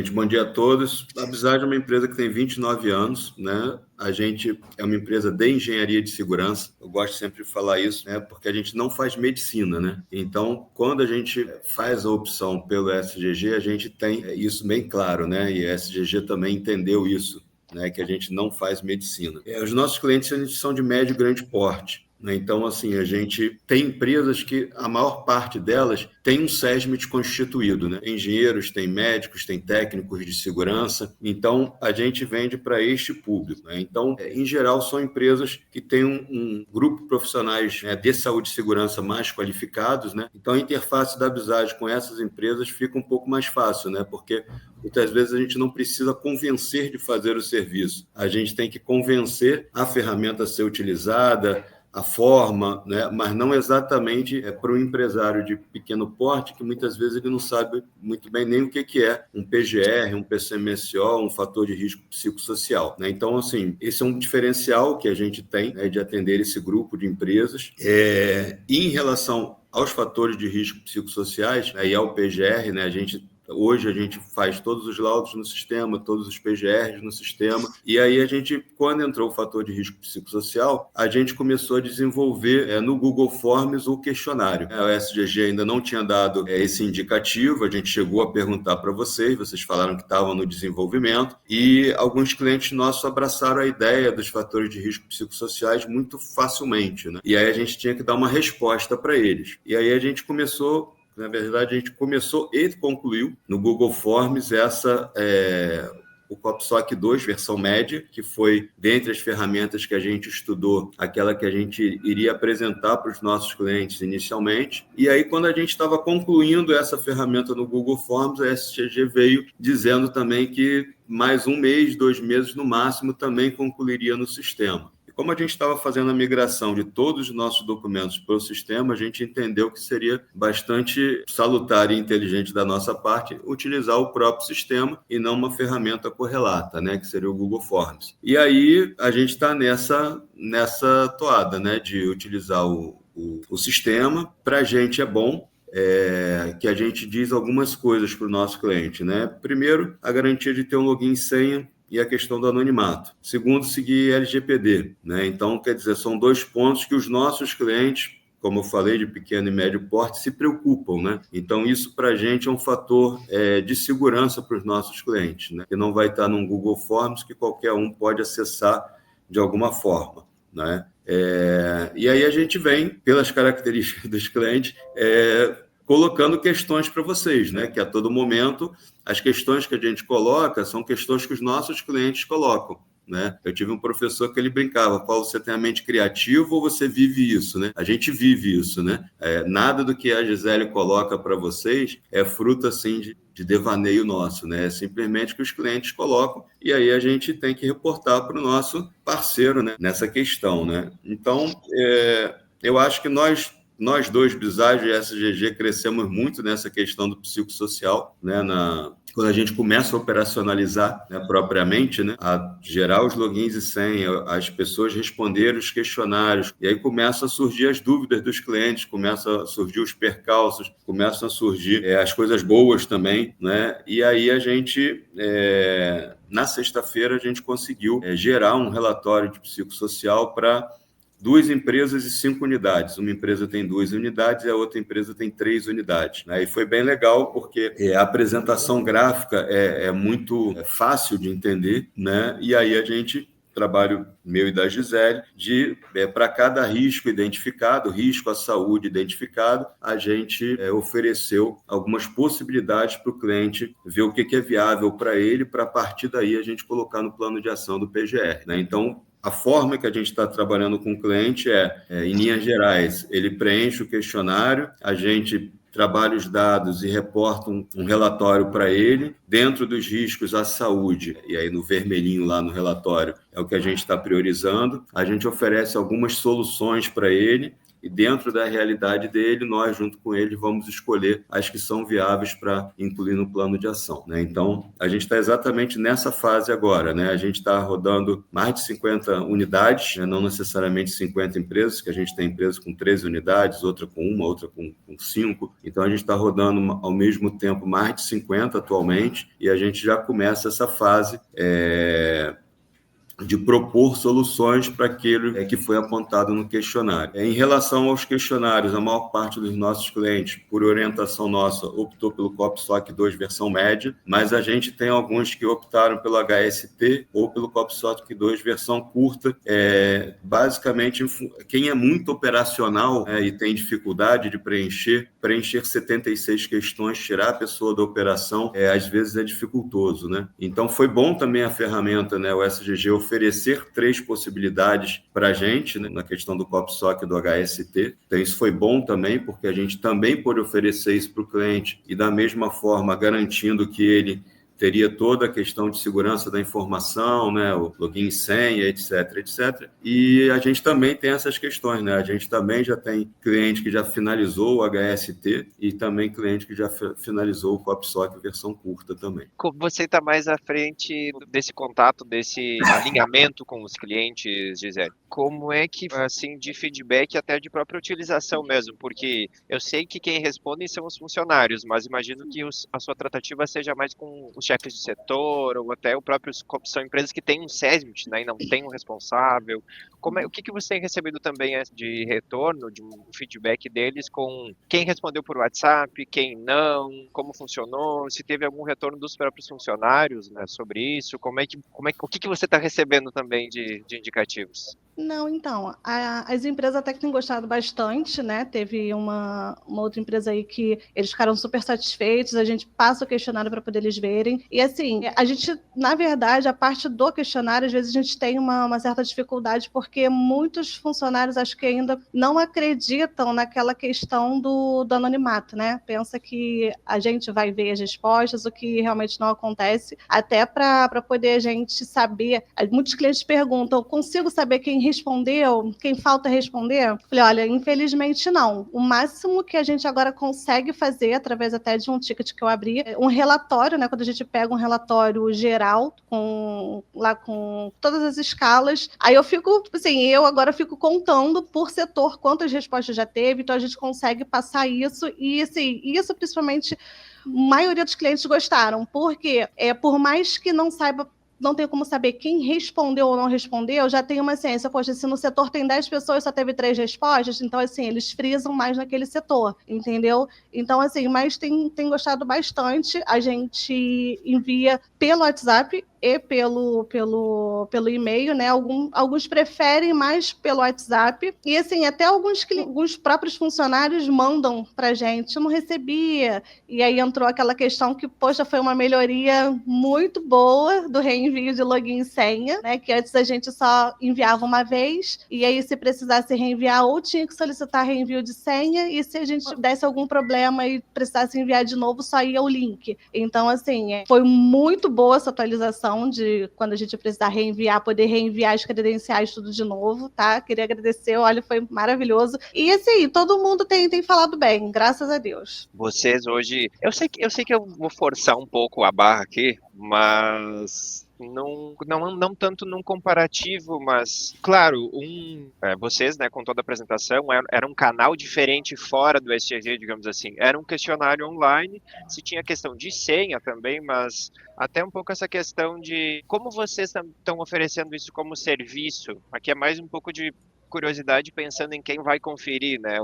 gente, bom dia a todos. A Bizage é uma empresa que tem 29 anos, né? A gente é uma empresa de engenharia de segurança. Eu gosto sempre de falar isso, né? Porque a gente não faz medicina, né? Então, quando a gente faz a opção pelo SGG, a gente tem isso bem claro, né? E a SGG também entendeu isso, né? Que a gente não faz medicina. Os nossos clientes eles são de médio e grande porte. Então, assim, a gente tem empresas que a maior parte delas tem um SESMIT constituído, né? Tem engenheiros, tem médicos, tem técnicos de segurança. Então, a gente vende para este público, né? Então, em geral, são empresas que têm um grupo de profissionais, né, de saúde e segurança mais qualificados, né? Então, a interface da Bizage com essas empresas fica um pouco mais fácil, né? Porque muitas vezes a gente não precisa convencer de fazer o serviço. A gente tem que convencer a ferramenta a ser utilizada, a forma, né? Mas não exatamente para um empresário de pequeno porte, que muitas vezes ele não sabe muito bem nem o que é um PGR, um PCMSO, um fator de risco psicossocial, né? Então, assim, esse é um diferencial que a gente tem, né, de atender esse grupo de empresas. Em relação aos fatores de risco psicossociais, né, e ao PGR, né, hoje a gente faz todos os laudos no sistema, todos os PGRs no sistema, e aí a gente, quando entrou o fator de risco psicossocial, a gente começou a desenvolver no Google Forms o questionário. O SGG ainda não tinha dado esse indicativo, a gente chegou a perguntar para vocês falaram que estavam no desenvolvimento, e alguns clientes nossos abraçaram a ideia dos fatores de risco psicossociais muito facilmente, né? E aí a gente tinha que dar uma resposta para eles. E aí a gente começou... Na verdade, a gente começou e concluiu no Google Forms o COPSOC 2, versão média, que foi, dentre as ferramentas que a gente estudou, aquela que a gente iria apresentar para os nossos clientes inicialmente. E aí, quando a gente estava concluindo essa ferramenta no Google Forms, a SGG veio dizendo também que mais 1 mês, 2 meses no máximo, também concluiria no sistema. Como a gente estava fazendo a migração de todos os nossos documentos para o sistema, a gente entendeu que seria bastante salutar e inteligente da nossa parte utilizar o próprio sistema e não uma ferramenta correlata, né, que seria o Google Forms. E aí a gente está nessa toada, né, de utilizar o sistema. Para a gente é bom, que a gente diz algumas coisas para o nosso cliente, né? Primeiro, a garantia de ter um login e senha e a questão do anonimato. Segundo, seguir LGPD, né? Então, quer dizer, são 2 pontos que os nossos clientes, como eu falei, de pequeno e médio porte, se preocupam, né? Então, isso para a gente é um fator de segurança para os nossos clientes, né? Que não vai estar num Google Forms que qualquer um pode acessar de alguma forma, né? E aí a gente vem, pelas características dos clientes, colocando questões para vocês, né? Que a todo momento as questões que a gente coloca são questões que os nossos clientes colocam, né? Eu tive um professor que ele brincava: Paulo, você tem a mente criativa ou você vive isso, né? A gente vive isso, né? Nada do que a Gisele coloca para vocês é fruto assim de devaneio nosso, né? É simplesmente que os clientes colocam e aí a gente tem que reportar para o nosso parceiro, né, nessa questão, né? Então, eu acho que nós dois, Bizage e SGG, crescemos muito nessa questão do psicossocial, né? Quando a gente começa a operacionalizar, né, propriamente, né, a gerar os logins e senha, as pessoas responderem os questionários, e aí começam a surgir as dúvidas dos clientes, começam a surgir os percalços, começam a surgir as coisas boas também, né? E aí a gente, na sexta-feira, a gente conseguiu gerar um relatório de psicossocial para 2 empresas e 5 unidades. Uma empresa tem 2 unidades e a outra empresa tem 3 unidades. E foi bem legal porque a apresentação gráfica é muito fácil de entender, né? E aí a gente, trabalho meu e da Gisele, para cada risco identificado, risco à saúde identificado, a gente ofereceu algumas possibilidades para o cliente ver o que é viável para ele, para a partir daí a gente colocar no plano de ação do PGR, né? Então, a forma que a gente está trabalhando com o cliente em linhas gerais, ele preenche o questionário, a gente trabalha os dados e reporta um relatório para ele, dentro dos riscos à saúde, e aí no vermelhinho lá no relatório é o que a gente está priorizando, a gente oferece algumas soluções para ele, e dentro da realidade dele, nós, junto com ele, vamos escolher as que são viáveis para incluir no plano de ação, né? Então, a gente está exatamente nessa fase agora, né? A gente está rodando mais de 50 unidades, né? Não necessariamente 50 empresas, que a gente tem empresas com 13 unidades, outra com uma, outra com 5. Então, a gente está rodando ao mesmo tempo mais de 50 atualmente, e a gente já começa essa fase de propor soluções para aquilo que foi apontado no questionário. Em relação aos questionários, a maior parte dos nossos clientes, por orientação nossa, optou pelo COPSOC 2 versão média, mas a gente tem alguns que optaram pelo HST ou pelo COPSOC 2 versão curta. Basicamente, quem é muito operacional e tem dificuldade de preencher 76 questões, tirar a pessoa da operação, às vezes é dificultoso, né? Então, foi bom também a ferramenta, né, o SGG, oferecer 3 possibilidades para a gente, né, na questão do COPSOC e do HST. Então, isso foi bom também, porque a gente também pôde oferecer isso para o cliente e, da mesma forma, garantindo que ele teria toda a questão de segurança da informação, né, o login e senha, etc, etc. E a gente também tem essas questões, né? A gente também já tem cliente que já finalizou o HST e também cliente que já finalizou o COPSOC versão curta também. Como você está mais à frente desse contato, desse alinhamento com os clientes, Gisele? Como é que, assim, de feedback até de própria utilização mesmo? Porque eu sei que quem responde são os funcionários, mas imagino que a sua tratativa seja mais com os chefes de setor ou até o próprio, são empresas que têm um SESMIT, né, e não tem um responsável. O que você tem recebido também de retorno, de um feedback deles com quem respondeu por WhatsApp, quem não, como funcionou, se teve algum retorno dos próprios funcionários, né, sobre isso? O que você está recebendo também de indicativos? Não, então, as empresas até que têm gostado bastante, né? Teve uma outra empresa aí que eles ficaram super satisfeitos, a gente passa o questionário para poder eles verem. E assim, a gente, na verdade, a parte do questionário, às vezes a gente tem uma certa dificuldade, porque muitos funcionários acho que ainda não acreditam naquela questão do anonimato, né? Pensa que a gente vai ver as respostas, o que realmente não acontece, até para poder a gente saber. Muitos clientes perguntam, consigo saber quem respondeu, quem falta responder? Falei, olha, infelizmente não. O máximo que a gente agora consegue fazer, através até de um ticket que eu abri, um relatório, né? Quando a gente pega um relatório geral, com todas as escalas, aí eu fico, assim, eu agora fico contando por setor quantas respostas já teve, então a gente consegue passar isso, e assim, isso principalmente a maioria dos clientes gostaram, porque por mais que não tenho como saber quem respondeu ou não respondeu, já tem uma ciência. Poxa, se no setor tem 10 pessoas e só teve 3 respostas, então, assim, eles frisam mais naquele setor, entendeu? Então, assim, mas tem gostado bastante. A gente envia pelo WhatsApp e pelo e-mail, né? Alguns preferem mais pelo WhatsApp. E, assim, até alguns próprios funcionários mandam pra gente. Eu não recebia. E aí entrou aquela questão que, poxa, foi uma melhoria muito boa do reenvio de login e senha, né? Que antes a gente só enviava uma vez, e aí se precisasse reenviar, ou tinha que solicitar reenvio de senha, e se a gente desse algum problema e precisasse enviar de novo, só ia o link. Então, assim, foi muito boa essa atualização de quando a gente precisar reenviar, poder reenviar as credenciais tudo de novo, tá? Queria agradecer, olha, foi maravilhoso. E assim, todo mundo tem falado bem, graças a Deus. Vocês hoje, eu sei que eu vou forçar um pouco a barra aqui, mas não tanto num comparativo, mas, claro, vocês, né, com toda a apresentação, era um canal diferente fora do SGG, digamos assim. Era um questionário online, se tinha questão de senha também, mas até um pouco essa questão de como vocês estão oferecendo isso como serviço. Aqui é mais um pouco de curiosidade pensando em quem vai conferir, né?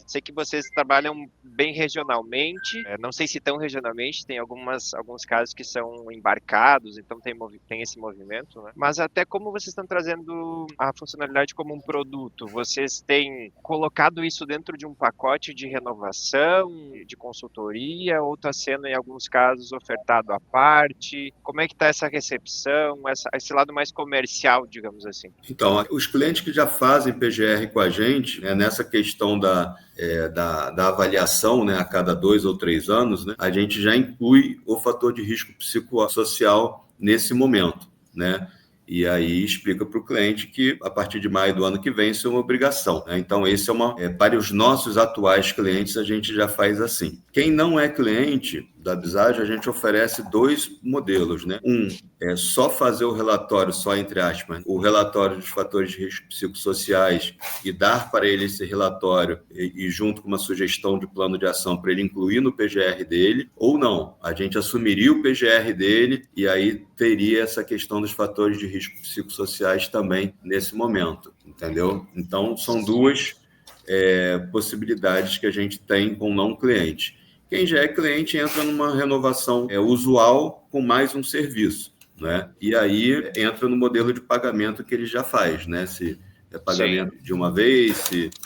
Sei que vocês trabalham bem regionalmente, não sei se tão regionalmente, tem alguns casos que são embarcados, então tem esse movimento, né? Mas até como vocês estão trazendo a funcionalidade como um produto, vocês têm colocado isso dentro de um pacote de renovação, de consultoria, ou está sendo em alguns casos ofertado à parte? Como é que está essa recepção, esse lado mais comercial, digamos assim? Então, os clientes que já fazem PGR com a gente, né, nessa questão da avaliação, né, a cada 2 ou 3 anos, né, a gente já inclui o fator de risco psicossocial nesse momento, né? E aí explica para o cliente que a partir de maio do ano que vem isso é uma obrigação, né? Então esse para os nossos atuais clientes a gente já faz assim. Quem não é cliente da Visage, a gente oferece 2 modelos, né? Um é só fazer o relatório, só entre aspas, o relatório dos fatores de risco psicossociais e dar para ele esse relatório e junto com uma sugestão de plano de ação para ele incluir no PGR dele, ou não, a gente assumiria o PGR dele e aí teria essa questão dos fatores de risco psicossociais também nesse momento, entendeu? Então, são 2 possibilidades que a gente tem com não cliente. Quem já é cliente entra numa renovação usual com mais um serviço, né? E aí entra no modelo de pagamento que ele já faz, né? Se é pagamento de uma vez,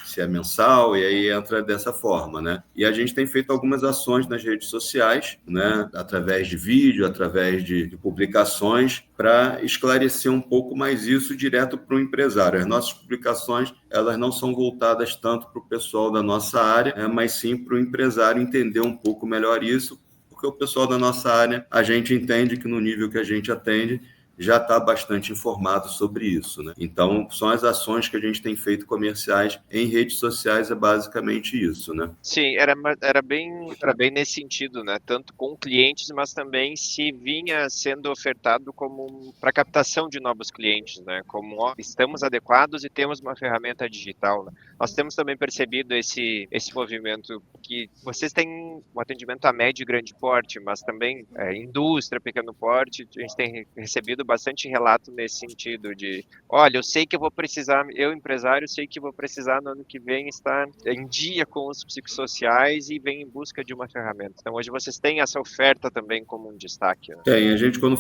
se é mensal, e aí entra dessa forma, né? E a gente tem feito algumas ações nas redes sociais, né? Através de vídeo, através de publicações, para esclarecer um pouco mais isso direto para o empresário. As nossas publicações, elas não são voltadas tanto para o pessoal da nossa área, mas sim para o empresário entender um pouco melhor isso, porque o pessoal da nossa área, a gente entende que no nível que a gente atende, já está bastante informado sobre isso, né? Então, são as ações que a gente tem feito comerciais em redes sociais, é basicamente isso, né? Sim, era bem nesse sentido, né? Tanto com clientes, mas também se vinha sendo ofertado como para captação de novos clientes, né? Como estamos adequados e temos uma ferramenta digital, né? Nós temos também percebido esse movimento que vocês têm um atendimento a médio e grande porte, mas também indústria, pequeno porte, a gente tem recebido bastante relato nesse sentido de, olha, eu sei que eu vou precisar, eu empresário, sei que vou precisar no ano que vem estar em dia com os psicossociais e vem em busca de uma ferramenta. Então hoje vocês têm essa oferta também como um destaque, né? Tem, a gente quando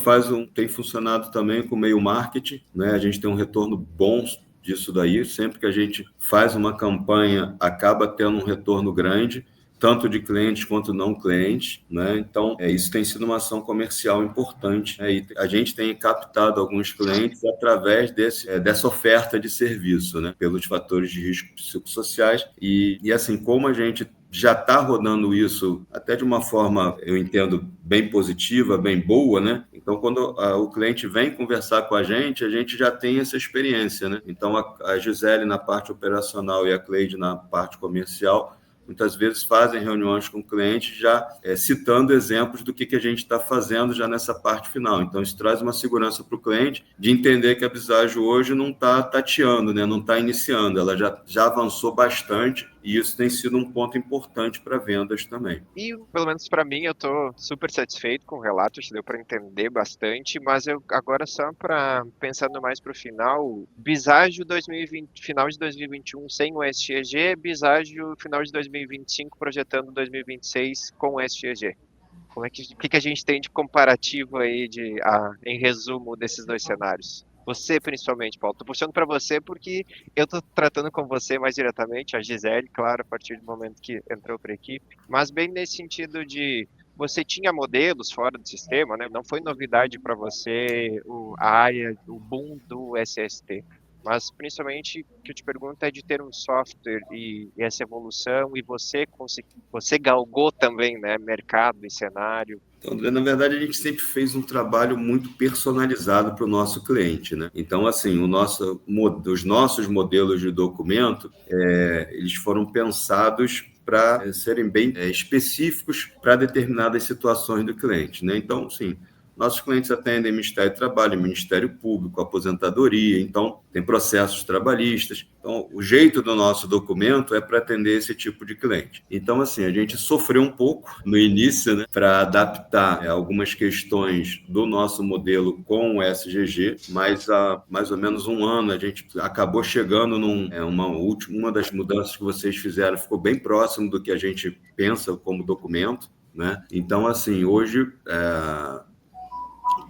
tem funcionado também com meio marketing, né? A gente tem um retorno bom disso daí, sempre que a gente faz uma campanha, acaba tendo um retorno grande, tanto de clientes quanto não clientes, né? Então, isso tem sido uma ação comercial importante, né? E a gente tem captado alguns clientes através dessa oferta de serviço, né? Pelos fatores de risco psicossociais e assim, como a gente já está rodando isso até de uma forma, eu entendo, bem positiva, bem boa, né? Então, quando o cliente vem conversar com a gente já tem essa experiência, né? Então, a Gisele na parte operacional e a Cleide na parte comercial, muitas vezes fazem reuniões com o cliente já citando exemplos do que a gente está fazendo já nessa parte final. Então, isso traz uma segurança para o cliente de entender que a Visage hoje não está tateando, né? Não está iniciando, ela já avançou bastante e isso tem sido um ponto importante para vendas também. E, pelo menos para mim, eu estou super satisfeito com o relato, deu para entender bastante, mas eu agora só para pensando mais para o final, Visage 2020, final de 2021 sem o SGG, Visage final de 2025 projetando 2026 com o SGG. Como o que a gente tem de comparativo aí em resumo desses 2 cenários? Você, principalmente, Paulo. Estou puxando para você porque eu estou tratando com você mais diretamente, a Gisele, claro, a partir do momento que entrou para a equipe, mas bem nesse sentido de você tinha modelos fora do sistema, né? Não foi novidade para você a área, o boom do SST. Mas, principalmente, o que eu te pergunto é de ter um software e essa evolução, e você galgou também, né, mercado e cenário. Então, André, na verdade, a gente sempre fez um trabalho muito personalizado para o nosso cliente, né? Então, assim, os nossos modelos de documento, eles foram pensados para serem bem específicos para determinadas situações do cliente, né? Então, sim, nossos clientes atendem Ministério do Trabalho, Ministério Público, aposentadoria, então tem processos trabalhistas. Então, o jeito do nosso documento é para atender esse tipo de cliente. Então, assim, a gente sofreu um pouco no início, né, para adaptar algumas questões do nosso modelo com o SGG, mas há mais ou menos um ano a gente acabou chegando uma das mudanças que vocês fizeram ficou bem próximo do que a gente pensa como documento, né? Então, assim, hoje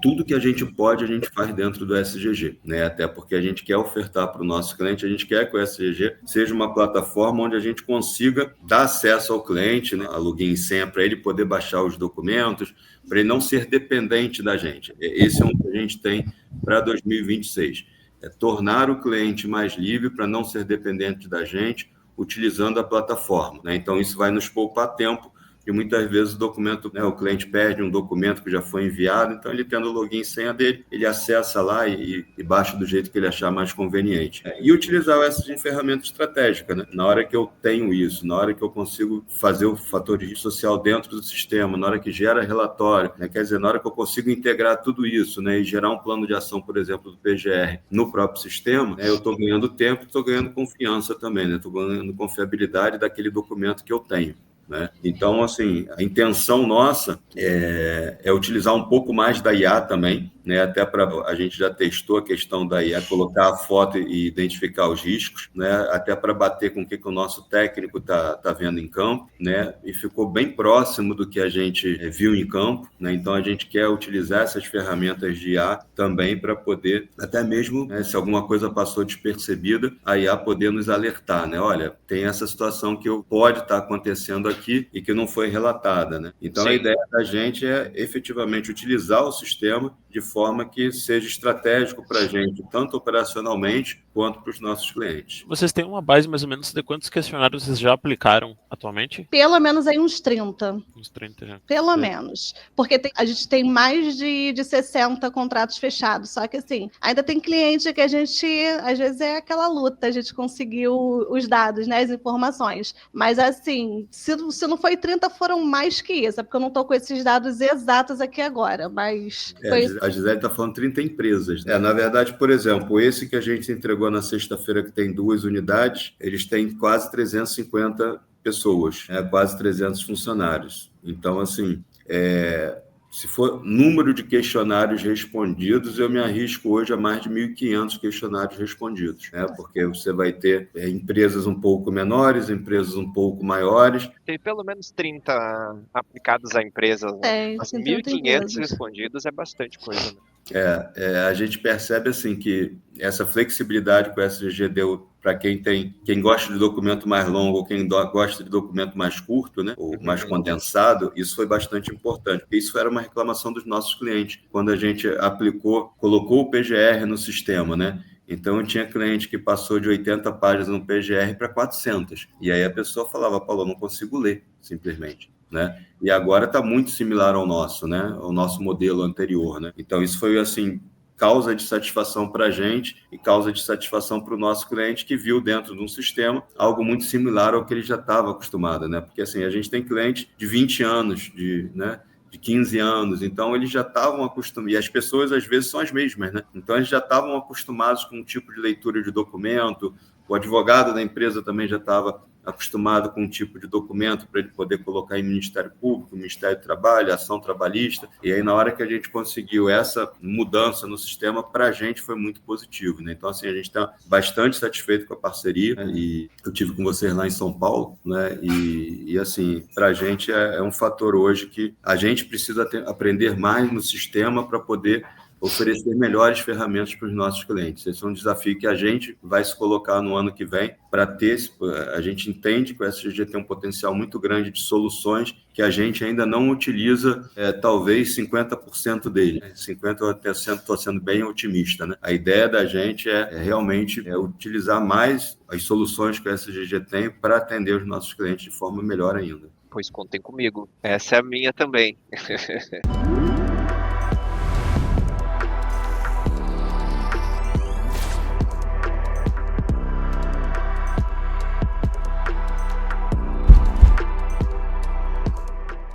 tudo que a gente pode, a gente faz dentro do SGG, né? Até porque a gente quer ofertar para o nosso cliente, a gente quer que o SGG seja uma plataforma onde a gente consiga dar acesso ao cliente, né? A login e senha para ele poder baixar os documentos, para ele não ser dependente da gente. Esse é um que a gente tem para 2026. É tornar o cliente mais livre para não ser dependente da gente, utilizando a plataforma, né? Então, isso vai nos poupar tempo e muitas vezes o documento, né, o cliente perde um documento que já foi enviado, então ele tendo o login e senha dele, ele acessa lá e baixa do jeito que ele achar mais conveniente. E utilizar essas ferramentas estratégicas, né? Na hora que eu tenho isso, na hora que eu consigo fazer o fator de risco social dentro do sistema, na hora que gera relatório, né? Quer dizer, na hora que eu consigo integrar tudo isso, né, e gerar um plano de ação, por exemplo, do PGR no próprio sistema, né, eu estou ganhando tempo, estou ganhando confiança também, né? Estou ganhando confiabilidade daquele documento que eu tenho. Né? Então, assim, a intenção nossa é utilizar um pouco mais da IA também, né? Até a gente já testou a questão da IA, colocar a foto e identificar os riscos, né? Até para bater com o que o nosso técnico está vendo em campo, né? E ficou bem próximo do que a gente viu em campo, né? Então, a gente quer utilizar essas ferramentas de IA também para poder, até mesmo, né, se alguma coisa passou despercebida, a IA poder nos alertar, né? Olha, tem essa situação que pode estar acontecendo aqui e que não foi relatada, né? Então, Sim. A ideia da gente é efetivamente utilizar o sistema de forma que seja estratégico para a gente, tanto operacionalmente quanto para os nossos clientes. Vocês têm uma base mais ou menos de quantos questionários vocês já aplicaram atualmente? Pelo menos aí uns 30. Uns 30 já. Pelo menos. Porque a gente tem mais de 60 contratos fechados. Só que assim, ainda tem cliente que a gente, às vezes é aquela luta, a gente conseguiu os dados, né, as informações. Mas assim, se não foi 30, foram mais que isso. É porque eu não estou com esses dados exatos aqui agora, mas... A Gisele está falando 30 empresas. Na verdade, por exemplo, esse que a gente entregou na sexta-feira, que tem 2 unidades, eles têm quase 350 pessoas, quase 300 funcionários. Então, assim, se for número de questionários respondidos, eu me arrisco hoje a mais de 1.500 questionários respondidos, né? Porque você vai ter empresas um pouco menores, empresas um pouco maiores. Tem pelo menos 30 aplicados a empresas, né? Mas 1.500 respondidos é bastante coisa, né? A gente percebe assim que essa flexibilidade que o SGG deu para quem gosta de documento mais longo ou quem gosta de documento mais curto, né, ou mais condensado, isso foi bastante importante, porque isso era uma reclamação dos nossos clientes, quando a gente colocou o PGR no sistema, né? Então, tinha cliente que passou de 80 páginas no PGR para 400. E aí a pessoa falava, Paulo, eu não consigo ler, simplesmente. Né? E agora está muito similar ao nosso, né? Ao nosso modelo anterior. Né? Então, isso foi, assim, causa de satisfação para a gente e causa de satisfação para o nosso cliente que viu dentro de um sistema algo muito similar ao que ele já estava acostumado. Né? Porque, assim, a gente tem cliente de 20 anos, né? De 15 anos, então eles já estavam acostumados, e as pessoas às vezes são as mesmas, né? Então eles já estavam acostumados com um tipo de leitura de documento, o advogado da empresa também já estava acostumado com um tipo de documento para ele poder colocar em Ministério Público, Ministério do Trabalho, ação trabalhista, e aí na hora que a gente conseguiu essa mudança no sistema, para a gente foi muito positivo, né? Então, assim, a gente está bastante satisfeito com a parceria, né? E eu tive com vocês lá em São Paulo, né? E assim, para a gente é um fator hoje que a gente precisa aprender mais no sistema para poder oferecer melhores ferramentas para os nossos clientes. Esse é um desafio que a gente vai se colocar no ano que vem para ter. A gente entende que o SGG tem um potencial muito grande de soluções que a gente ainda não utiliza, talvez 50% dele. 50% eu até estou sendo bem otimista. Né? A ideia da gente realmente utilizar mais as soluções que o SGG tem para atender os nossos clientes de forma melhor ainda. Pois contem comigo. Essa é a minha também.